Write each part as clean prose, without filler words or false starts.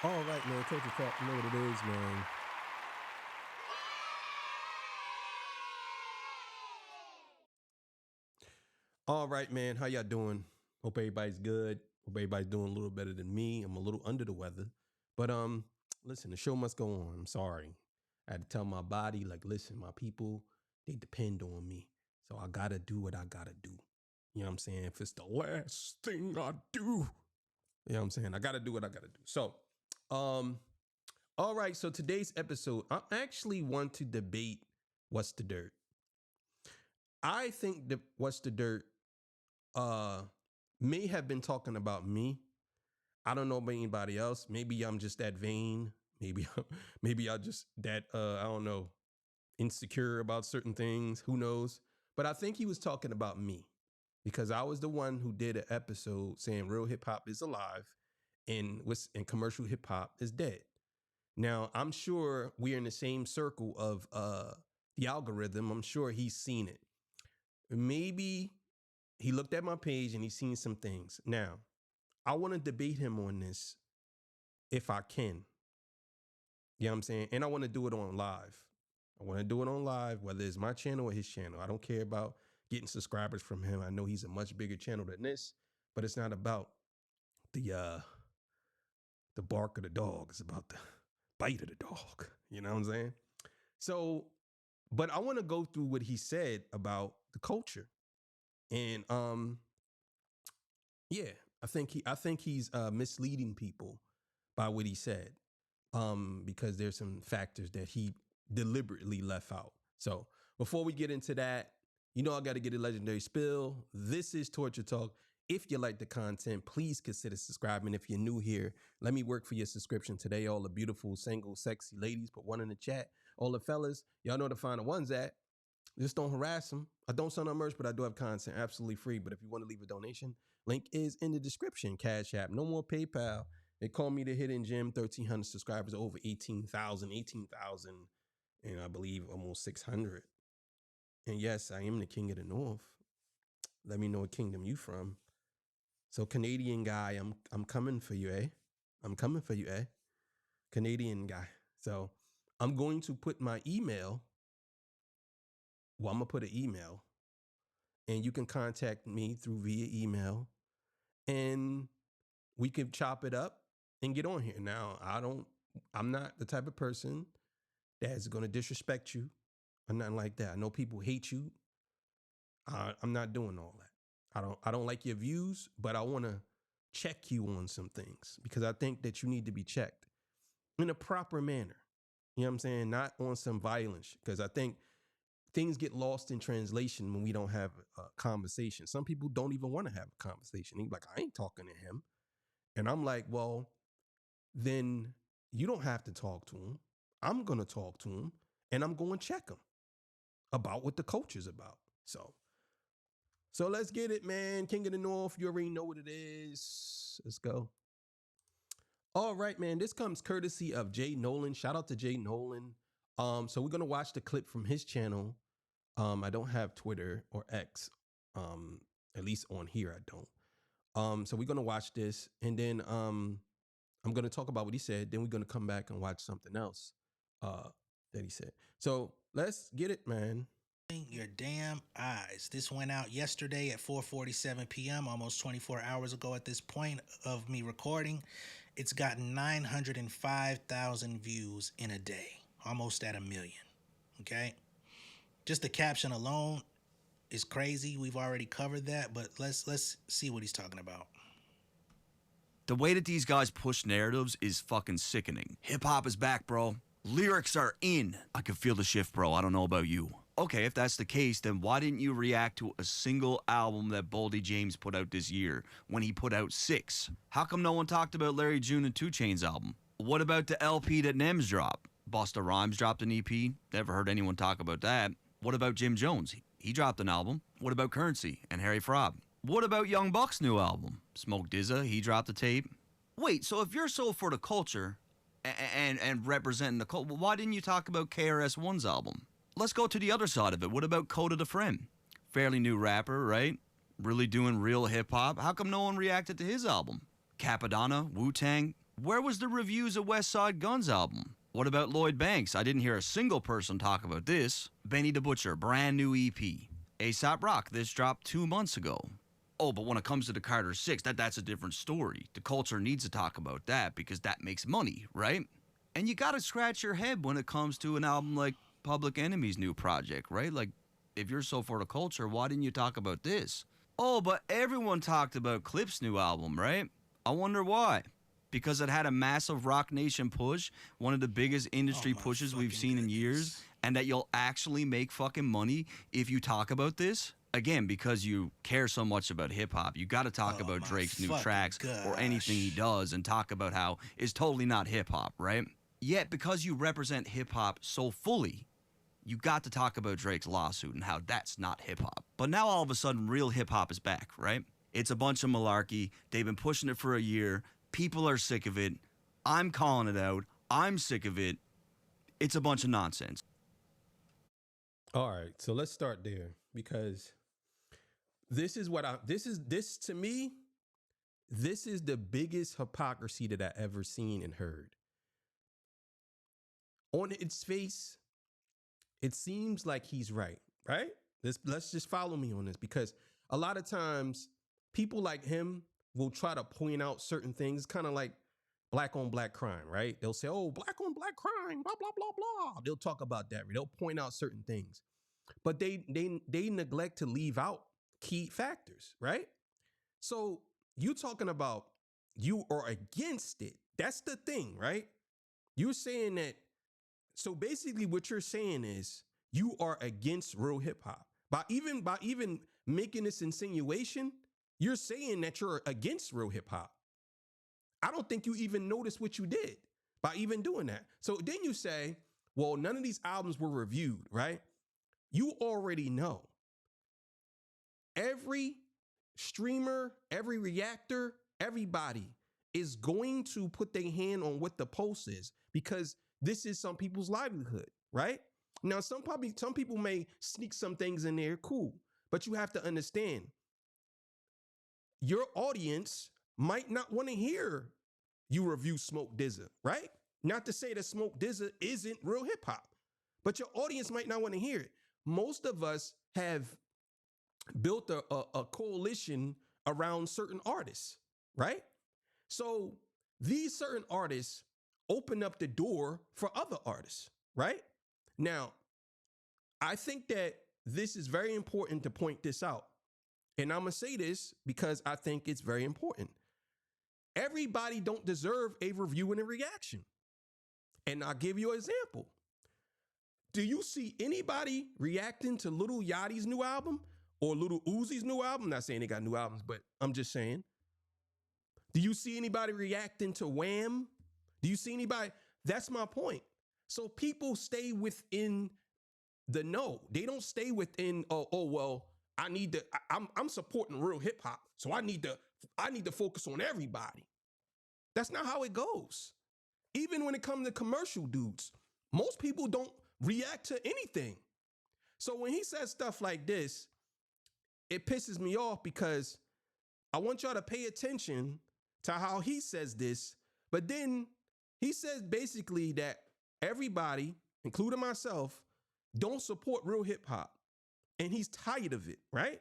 All right, man. Culture Talk. You know what it is, man. All right, man. How y'all doing? Hope everybody's good. Hope everybody's doing a little better than me. I'm a little under the weather, but listen, the show must go on. I'm sorry. I had to tell my body, like, listen, my people, they depend on me, so I gotta do what I gotta do. You know what I'm saying? If it's the last thing I do, you know what I'm saying? I gotta do what I gotta do. So, um, all right. So today's episode, I actually want to debate what's the dirt. I think that what's the dirt uh may have been talking about me. I don't know about anybody else. Maybe I'm just that vain. Maybe maybe I just that I don't know, insecure about certain things. Who knows? But I think he was talking about me because I was the one who did an episode saying real hip hop is alive and commercial hip hop is dead. Now, I'm sure we're in the same circle of the algorithm. I'm sure he's seen it. Maybe he looked at my page and he's seen some things. Now, I want to debate him on this if I can. You know what I'm saying? And I want to do it on live. I want to do it on live, whether it's my channel or his channel. I don't care about getting subscribers from him. I know he's a much bigger channel than this, but it's not about the bark of the dog. It's about the bite of the dog. You know what I'm saying? So, but I want to go through what he said about the culture. And yeah, I think he's misleading people by what he said. Because there's some factors that he deliberately left out. So before we get into that, you know I got to get a legendary spill. This is Torture Talk. If you like the content, please consider subscribing. If you're new here, let me work for your subscription today. All the beautiful, single, sexy ladies, put one in the chat. All the fellas, y'all know to find the ones at. Just don't harass them. I don't sell no merch, but I do have content absolutely free. But if you want to leave a donation, link is in the description. Cash App, no more PayPal. They call me the hidden gem. 1,300 subscribers, over 18,000, and I believe almost 600. And yes, I am the king of the north. Let me know what kingdom you from. So Canadian guy, I'm coming for you, eh? I'm coming for you, eh? Canadian guy. So I'm going to put my email. Well, I'm gonna put an email, and you can contact me through via email, and we can chop it up and get on here. Now, I'm not the type of person that's gonna disrespect you or nothing like that. I know people hate you. I'm not doing all that. I don't like your views, but I want to check you on some things because I think that you need to be checked in a proper manner. You know what I'm saying? Not on some violence, because I think things get lost in translation when we don't have a conversation. Some people don't even want to have a conversation. They're like, I ain't talking to him. And I'm like, well, then you don't have to talk to him. I'm going to talk to him and I'm going to check him about what the culture's about. So let's get it, man. King of the North, you already know what it is. Let's go. All right, man. This comes courtesy of Jay Nolan. Shout out to Jay Nolan. So we're gonna watch the clip from his channel. I don't have Twitter or X. At least on here, I don't. So we're gonna watch this, and then I'm gonna talk about what he said. Then we're gonna come back and watch something else that he said. So let's get it, man. Your damn eyes. This went out yesterday at 4:47 p.m., almost 24 hours ago at this point of me recording. It's gotten 905,000 views in a day, almost at 1 million. Okay? Just the caption alone is crazy. We've already covered that, but let's see what he's talking about. The way that these guys push narratives is fucking sickening. Hip hop is back, bro. Lyrics are in. I can feel the shift, bro. I don't know about you. Okay, if that's the case, then why didn't you react to a single album that Boldy James put out this year when he put out 6? How come no one talked about Larry June and 2 Chainz album? What about the LP that Nems dropped? Busta Rhymes dropped an EP. Never heard anyone talk about that. What about Jim Jones? He dropped an album. What about Currency and Harry Fraud? What about Young Buck's new album? Smoke DZA, he dropped a tape. Wait, so if you're so for the culture and representing the culture, why didn't you talk about KRS-One's album? Let's go to the other side of it. What about Coda the Friend? Fairly new rapper, right? Really doing real hip-hop. How come no one reacted to his album? Capadonna, Wu-Tang. Where was the reviews of West Side Gun's album? What about Lloyd Banks? I didn't hear a single person talk about this. Benny the Butcher, brand new EP. A$AP Rock, this dropped 2 months ago. Oh, but when it comes to the Carter 6, that's a different story. The culture needs to talk about that because that makes money, right? And you gotta scratch your head when it comes to an album like Public Enemy's new project, right? Like, if you're so for the culture, why didn't you talk about this? Oh, but everyone talked about Clip's new album, right? I wonder why. Because it had a massive Rock Nation push, one of the biggest industry pushes we've seen in years, and that you'll actually make fucking money if you talk about this? Again, because you care so much about hip-hop, you gotta talk about Drake's new tracks or anything he does and talk about how it's totally not hip-hop, right? Yet, because you represent hip-hop so fully, you got to talk about Drake's lawsuit and how that's not hip-hop. But now all of a sudden, real hip-hop is back, right? It's a bunch of malarkey. They've been pushing it for a year. People are sick of it. I'm calling it out. I'm sick of it. It's a bunch of nonsense. All right, so let's start there because this is to me, this is the biggest hypocrisy that I ever seen and heard. On its face, it seems like he's right? Let's just follow me on this because a lot of times people like him will try to point out certain things, kind of like black on black crime, right? They'll say, oh, black on black crime, blah, blah, blah, blah. They'll talk about that. They'll point out certain things, but they neglect to leave out key factors, right? So you talking about you are against it. That's the thing, right? You're saying that. So basically what you're saying is you are against real hip hop. By even making this insinuation, you're saying that you're against real hip hop. I don't think you even noticed what you did by even doing that. So then you say, well, none of these albums were reviewed, right? You already know. Every streamer, every reactor, everybody is going to put their hand on what the post is because this is some people's livelihood, right? Now, some people may sneak some things in there, cool. But you have to understand, your audience might not want to hear you review Smoke DZA, right? Not to say that Smoke DZA isn't real hip hop, but your audience might not want to hear it. Most of us have built a coalition around certain artists, right? So these certain artists open up the door for other artists, right? Now, I think that this is very important to point this out. And I'm going to say this because I think it's very important. Everybody don't deserve a review and a reaction. And I'll give you an example. Do you see anybody reacting to Lil Yachty's new album or Lil Uzi's new album? I'm not saying they got new albums, but I'm just saying. Do you see anybody reacting to Wham? Do you see anybody? That's my point. So people stay within the know. They don't stay within, well, I'm supporting real hip hop. So I need to focus on everybody. That's not how it goes. Even when it comes to commercial dudes, most people don't react to anything. So when he says stuff like this, it pisses me off because I want y'all to pay attention to how he says this, but then he says basically that everybody, including myself, don't support real hip hop. And he's tired of it, right?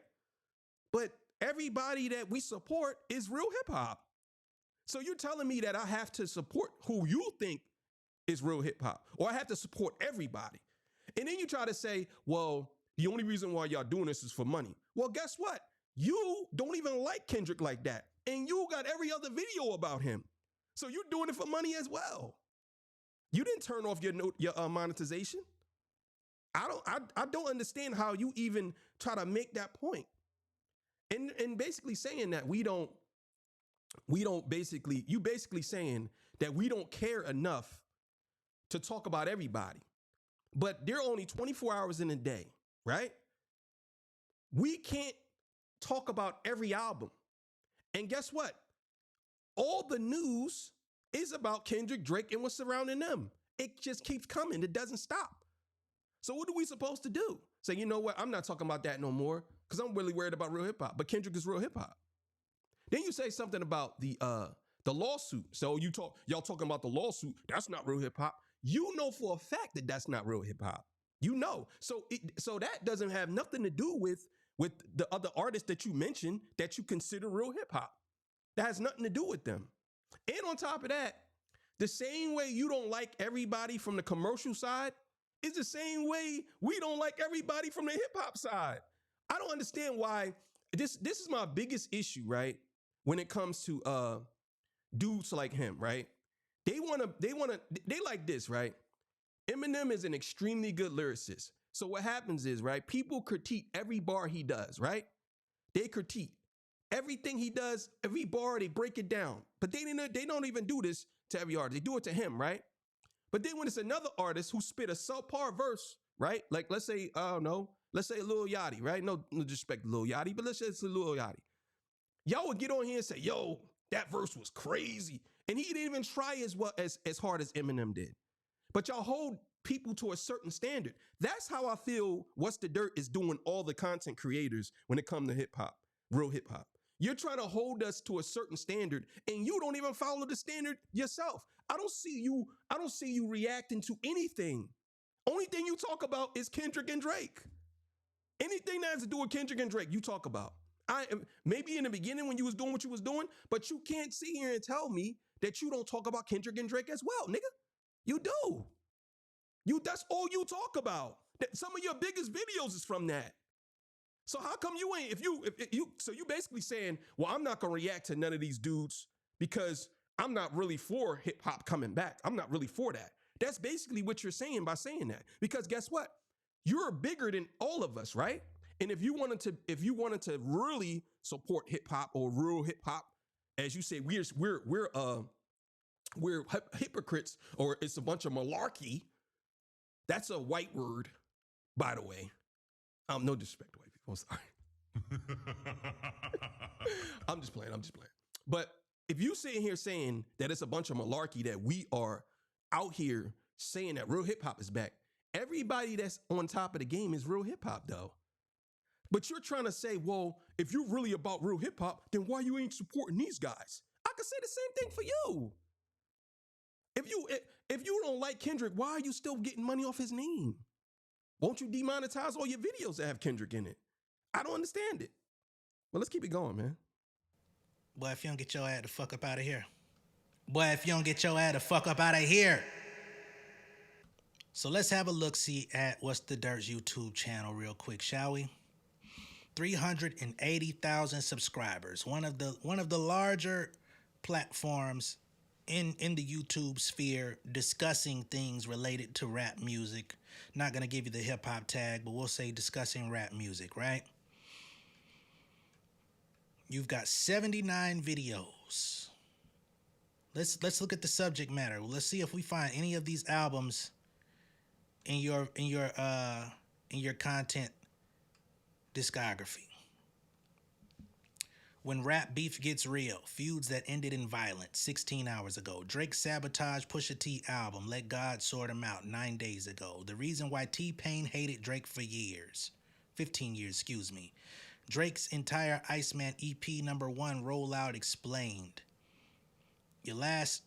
But everybody that we support is real hip hop. So you're telling me that I have to support who you think is real hip hop, or I have to support everybody. And then you try to say, well, the only reason why y'all doing this is for money. Well, guess what? You don't even like Kendrick like that. And you got every other video about him. So you're doing it for money as well. You didn't turn off your monetization. I don't understand how you even try to make that point. And basically saying that you basically saying that we don't care enough to talk about everybody. But there are only 24 hours in a day, right? We can't talk about every album. And guess what? All the news is about Kendrick, Drake, and what's surrounding them. It just keeps coming. It doesn't stop. So what are we supposed to do? Say, you know what? I'm not talking about that no more because I'm really worried about real hip hop. But Kendrick is real hip hop. Then you say something about the The lawsuit. So y'all talking about the lawsuit. That's not real hip hop. You know for a fact that that's not real hip hop. You know. So that doesn't have nothing to do with the other artists that you mentioned that you consider real hip hop. That has nothing to do with them. And on top of that, the same way you don't like everybody from the commercial side is the same way we don't like everybody from the hip hop side. I don't understand why this is my biggest issue, right? When it comes to dudes like him, right? They like this, right? Eminem is an extremely good lyricist. So what happens is, right? People critique every bar he does, right? They critique everything he does, every bar, they break it down. But they don't even do this to every artist. They do it to him, right? But then when it's another artist who spit a subpar verse, right? Like let's say, I don't know, let's say Lil Yachty, right? No disrespect to Lil Yachty, but let's say it's Lil Yachty. Y'all would get on here and say, yo, that verse was crazy. And he didn't even try as hard as Eminem did. But y'all hold people to a certain standard. That's how I feel What's the Dirt is doing all the content creators when it comes to hip hop, real hip hop. You're trying to hold us to a certain standard and you don't even follow the standard yourself. I don't see you reacting to anything. Only thing you talk about is Kendrick and Drake. Anything that has to do with Kendrick and Drake, you talk about. Maybe in the beginning when you was doing what you was doing, but you can't sit here and tell me that you don't talk about Kendrick and Drake as well, nigga. You do. That's all you talk about. Some of your biggest videos is from that. So how come you ain't, so you basically saying, well, I'm not going to react to none of these dudes because I'm not really for hip hop coming back. I'm not really for that. That's basically what you're saying by saying that. Because guess what? You're bigger than all of us, right? And if you wanted to really support hip hop or real hip hop, as you say, we're hypocrites, or it's a bunch of malarkey. That's a white word, by the way. No disrespect to white people. I'm sorry. I'm just playing. But if you sitting here saying that it's a bunch of malarkey, that we are out here saying that real hip hop is back, everybody that's on top of the game is real hip hop, though. But you're trying to say, well, if you're really about real hip hop, then why you ain't supporting these guys? I could say the same thing for you. If you don't like Kendrick, why are you still getting money off his name? Won't you demonetize all your videos that have Kendrick in it? I don't understand it. Well, let's keep it going, man. Boy, if you don't get your ass the fuck up out of here. Boy, if you don't get your ass the fuck up out of here. So let's have a look-see at What's the Dirt's YouTube channel real quick, shall we? 380,000 subscribers. One of the larger platforms in the YouTube sphere discussing things related to rap music. Not going to give you the hip hop tag, but we'll say discussing rap music, right? You've got 79 videos. Let's look at the subject matter. Let's see if we find any of these albums in your content discography. When Rap Beef Gets Real, feuds that ended in violence, 16 hours ago. Drake sabotage Pusha T album, Let God Sort Him Out, 9 days ago. The reason why T-Pain hated Drake for years, 15 years, excuse me. Drake's entire Iceman EP #1 rollout explained. Your last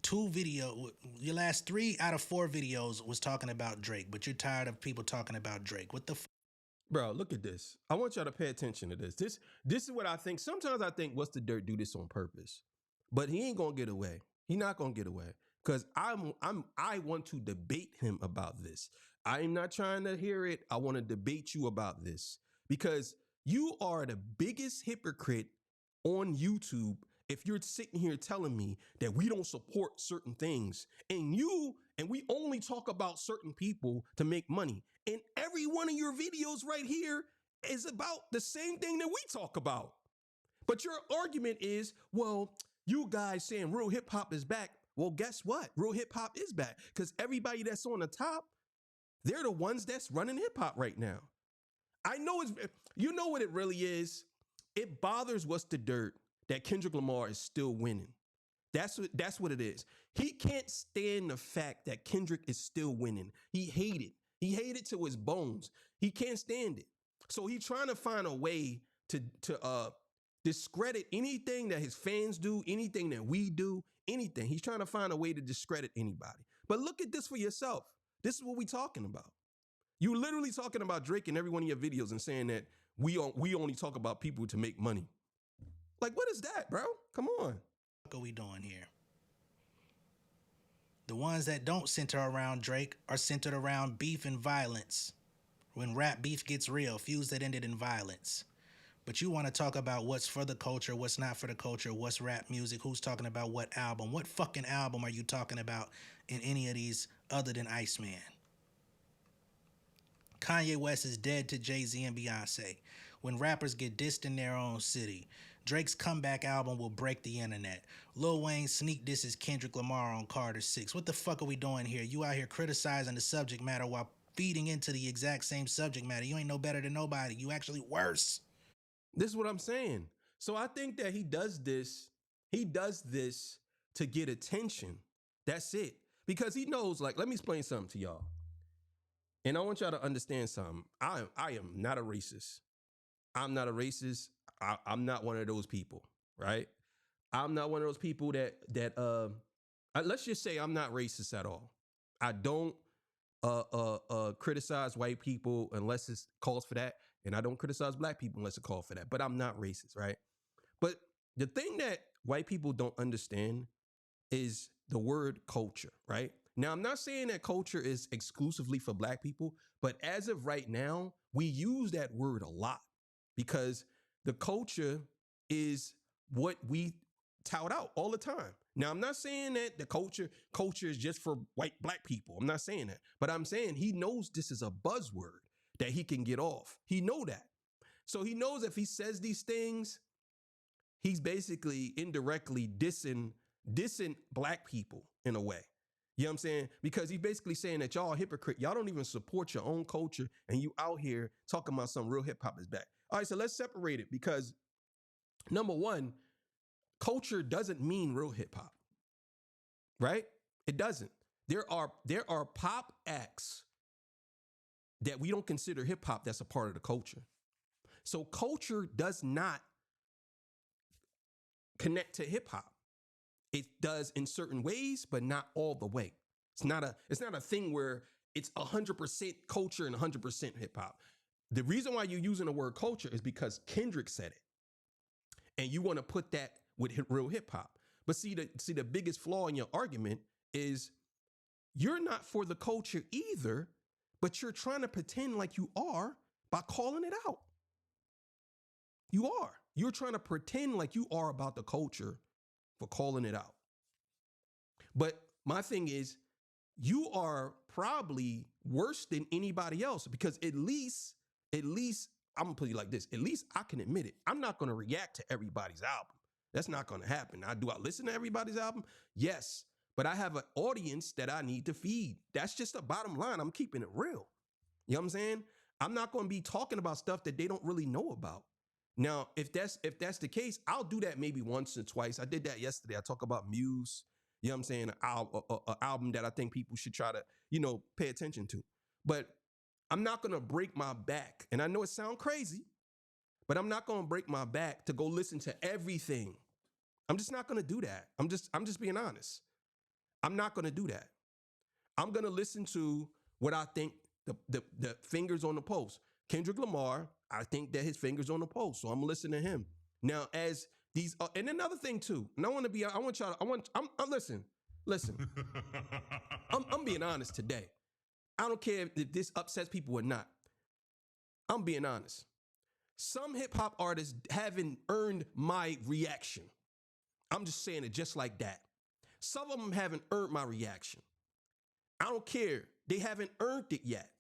3 out of 4 videos was talking about Drake, but you're tired of people talking about Drake. What the Bro, look at this. I want y'all to pay attention to this. This is what I think. Sometimes I think What's the Dirt do this on purpose, but he ain't gonna get away. He not gonna get away because I want to debate him about this. I'm not trying to hear it. I want to debate you about this because you are the biggest hypocrite on YouTube if you're sitting here telling me that we don't support certain things and we only talk about certain people to make money. And every one of your videos right here is about the same thing that we talk about. But your argument is, well, you guys saying real hip hop is back. Well, guess what? Real hip hop is back because everybody that's on the top, they're the ones that's running hip hop right now. I know you know what it really is. It bothers What's the Dirt that Kendrick Lamar is still winning. That's what it is. He can't stand the fact that Kendrick is still winning. He hated to his bones. He can't stand it. So he's trying to find a way to discredit anything that his fans do, anything that we do, anything. He's trying to find a way to discredit anybody. But look at this for yourself. This is what we're talking about. You literally talking about Drake in every one of your videos and saying that we only talk about people to make money. Like, what is that, bro? Come on. What are we doing here? The ones that don't center around Drake are centered around beef and violence. When rap beef gets real, feuds that ended in violence. But you want to talk about what's for the culture, what's not for the culture, what's rap music, who's talking about what album. What fucking album are you talking about in any of these other than Iceman? Kanye West is dead to Jay-Z and Beyonce. When rappers get dissed in their own city, Drake's comeback album will break the internet. Lil Wayne sneak disses Kendrick Lamar on Carter 6. What the fuck are we doing here? You out here criticizing the subject matter while feeding into the exact same subject matter. You ain't no better than nobody. You actually worse. This is what I'm saying. So I think that he does this to get attention. That's it. Because he knows, like, let me explain something to y'all. And I want y'all to understand something. I am not a racist. I'm not a racist. I'm not one of those people, right? I'm not one of those people that let's just say I'm not racist at all. I don't criticize white people unless it calls for that. And I don't criticize black people unless it calls for that. But I'm not racist, right? But the thing that white people don't understand is the word culture, right? Now, I'm not saying that culture is exclusively for black people, but as of right now, we use that word a lot because the culture is what we tout out all the time. Now, I'm not saying that the culture is just for black people. I'm not saying that, but I'm saying he knows this is a buzzword that he can get off. He know that. So he knows if he says these things, he's basically indirectly dissing black people in a way. You know what I'm saying? Because he's basically saying that y'all are hypocrite. Y'all don't even support your own culture. And you out here talking about some real hip hop is back. All right, so let's separate it because number one, culture doesn't mean real hip hop, right? It doesn't. There are pop acts that we don't consider hip hop that's a part of the culture. So culture does not connect to hip hop. It does in certain ways, but not all the way. It's not a thing where it's 100% culture and 100% hip hop. The reason why you're using the word culture is because Kendrick said it. And you want to put that with real hip hop. But see the biggest flaw in your argument is you're not for the culture either, but you're trying to pretend like you are by calling it out. You are. You're trying to pretend like you are about the culture for calling it out. But my thing is, you are probably worse than anybody else because at least, I'm gonna put it like this. At least I can admit it. I'm not gonna react to everybody's album. That's not gonna happen. Do I listen to everybody's album? Yes. But I have an audience that I need to feed. That's just the bottom line. I'm keeping it real. You know what I'm saying? I'm not gonna be talking about stuff that they don't really know about. Now, if that's the case, I'll do that maybe once or twice. I did that yesterday. I talk about Muse, you know what I'm saying, an album that I think people should try to, pay attention to. But I'm not going to break my back. And I know it sounds crazy, but I'm not going to break my back to go listen to everything. I'm just not going to do that. I'm just being honest. I'm not going to do that. I'm going to listen to what I think the fingers on the pulse. Kendrick Lamar, I think that his finger's on the pulse, so I'm listening to him. Now, as these, and another thing too, and listen, I'm being honest today. I don't care if this upsets people or not. I'm being honest. Some hip hop artists haven't earned my reaction. I'm just saying it just like that. Some of them haven't earned my reaction. I don't care. They haven't earned it yet.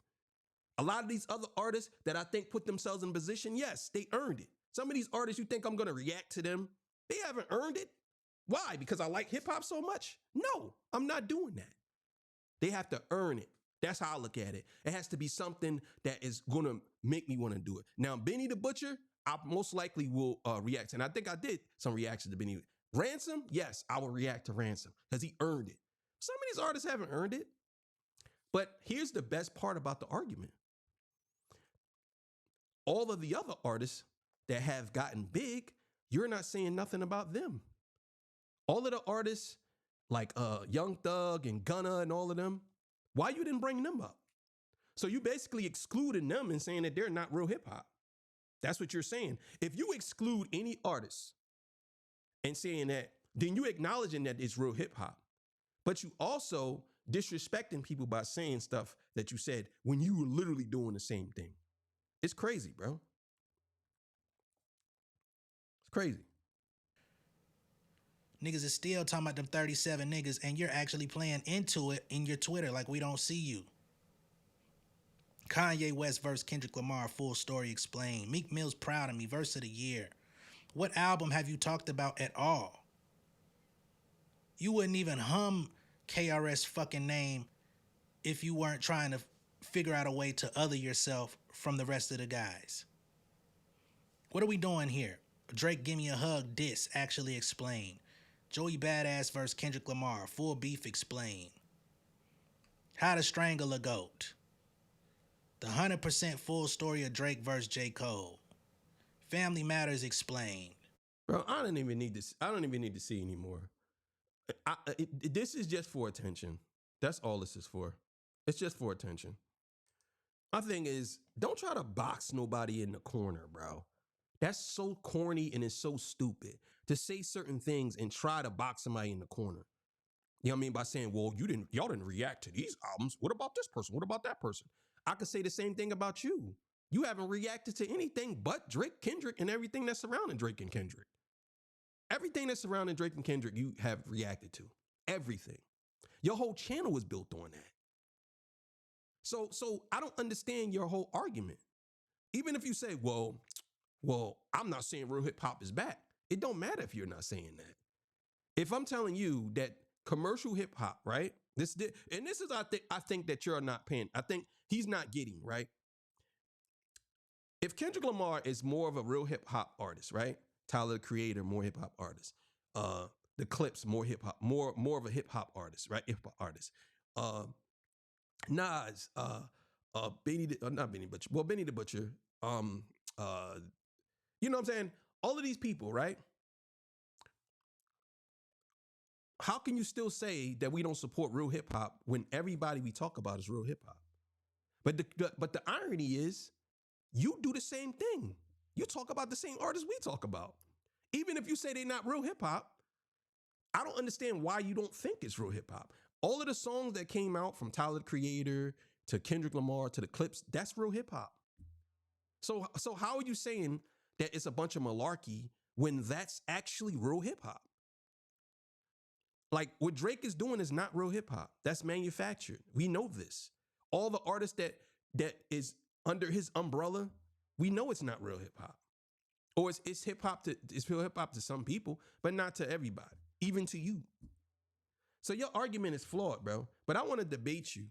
A lot of these other artists that I think put themselves in position, yes, they earned it. Some of these artists, you think I'm going to react to them, they haven't earned it. Why? Because I like hip hop so much? No, I'm not doing that. They have to earn it. That's how I look at it. It has to be something that is going to make me want to do it. Now, Benny the Butcher, I most likely will react. And I think I did some reaction to Benny. Ransom, yes, I will react to Ransom because he earned it. Some of these artists haven't earned it. But here's the best part about the argument. All of the other artists that have gotten big, you're not saying nothing about them. All of the artists like Young Thug and Gunna and all of them, why you didn't bring them up? So you basically excluding them and saying that they're not real hip hop. That's what you're saying. If you exclude any artist and saying that, then you acknowledging that it's real hip hop. But you also disrespecting people by saying stuff that you said when you were literally doing the same thing. It's crazy, bro. It's crazy. Niggas is still talking about them 37 niggas, and you're actually playing into it in your Twitter like we don't see you. Kanye West versus Kendrick Lamar, full story explained. Meek Mill's Proud of Me, verse of the year. What album have you talked about at all? You wouldn't even hum KRS fucking name if you weren't trying to figure out a way to other yourself from the rest of the guys. What are we doing here? Drake Give Me a Hug diss actually explained. Joey Badass versus Kendrick Lamar, full beef explained. How to Strangle a Goat. The 100% full story of Drake versus J. Cole. Family Matters explained. Bro, I don't even need to see anymore. This is just for attention. That's all this is for. It's just for attention. My thing is, don't try to box nobody in the corner, bro. That's so corny and it's so stupid to say certain things and try to box somebody in the corner. You know what I mean? By saying, well, y'all didn't react to these albums. What about this person? What about that person? I could say the same thing about you. You haven't reacted to anything but Drake, Kendrick, and everything that's surrounding Drake and Kendrick. Everything that's surrounding Drake and Kendrick, you have reacted to. Everything. Your whole channel was built on that. So I don't understand your whole argument. Even if you say, well, I'm not saying real hip hop is back. It don't matter if you're not saying that. If I'm telling you that commercial hip hop, right? This is I think that you're not paying. I think he's not getting, right? If Kendrick Lamar is more of a real hip hop artist, right? Tyler the Creator, more hip hop artist. The Clips, more hip hop, more of a hip hop artist, right? Hip hop artist. Nas, Benny the Butcher. You know what I'm saying? All of these people, right? How can you still say that we don't support real hip hop when everybody we talk about is real hip hop? But the irony is, you do the same thing. You talk about the same artists we talk about. Even if you say they're not real hip hop, I don't understand why you don't think it's real hip hop. All of the songs that came out from Tyler the Creator to Kendrick Lamar to the Clips, that's real hip hop. So how are you saying that it's a bunch of malarkey when that's actually real hip hop? Like what Drake is doing is not real hip hop. That's manufactured. We know this. All the artists that is under his umbrella, we know it's not real hip hop. Or it's hip hop it's real hip hop to some people, but not to everybody, even to you. So your argument is flawed, bro. But I want to debate you.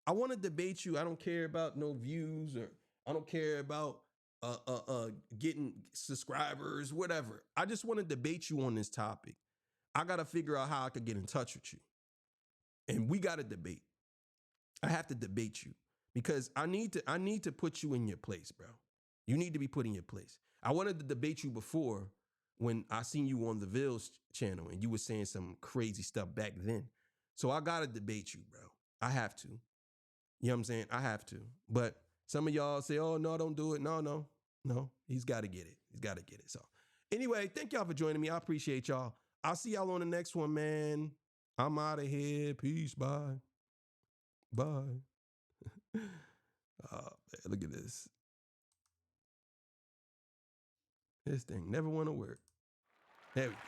I want to debate you. I don't care about no views, or I don't care about getting subscribers, whatever. I just want to debate you on this topic. I got to figure out how I could get in touch with you. And we got to debate. I have to debate you because I need to put you in your place, bro. You need to be put in your place. I wanted to debate you before when I seen you on the Ville's channel and you were saying some crazy stuff back then. So I got to debate you, bro. I have to. You know what I'm saying? I have to. But some of y'all say, oh, no, don't do it. No. He's got to get it. He's got to get it. So anyway, thank y'all for joining me. I appreciate y'all. I'll see y'all on the next one, man. I'm out of here. Peace. Bye. Bye. Oh, man, look at this. This thing never want to work. There we go.